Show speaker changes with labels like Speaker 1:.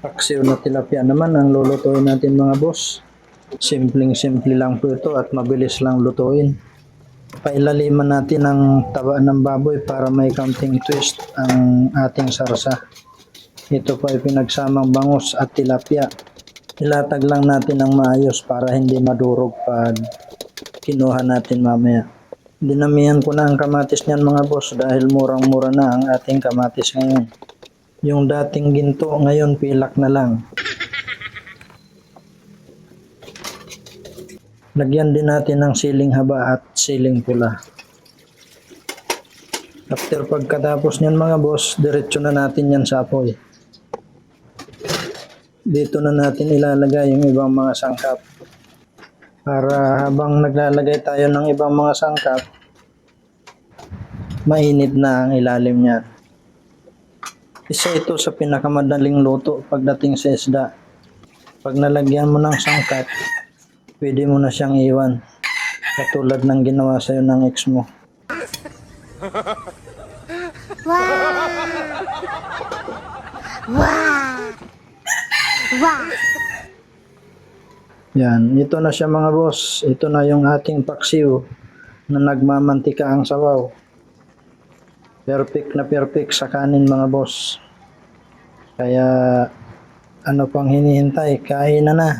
Speaker 1: Paksiw na tilapia naman ang lulutuin natin mga boss. Simpleng-simple lang po ito at mabilis lang lutuin. Pailaliman natin ang taba ng baboy para may kaunting twist ang ating sarsa. Ito po ay pinagsamang bangus at tilapia. Ilatag lang natin ng maayos para hindi madurog pag kinuha natin mamaya. Dinamihan ko na ang kamatis niyan mga boss dahil murang-mura na ang ating kamatis ngayon. Yung dating ginto ngayon pilak na lang. Lagyan din natin ng siling haba at siling pula. After pagkatapos niyan mga boss, diretso na natin yan sa apoy. Dito na natin ilalagay yung ibang mga sangkap. Para habang naglalagay tayo ng ibang mga sangkap, mainit na ang ilalim niyan. Isa ito sa pinakamadaling luto pagdating sa isda. Pag nalagyan mo ng sangkap, pwede mo na siyang iwan. Katulad ng ginawa sa'yo ng ex mo.
Speaker 2: Wow! Wow! Wow!
Speaker 1: Yan, ito na siya mga boss. Ito na yung ating paksiw na nagmamantika ang sabaw. Perfect na perfect sa kanin mga boss. Kaya ano pang hinihintay? Kain na na.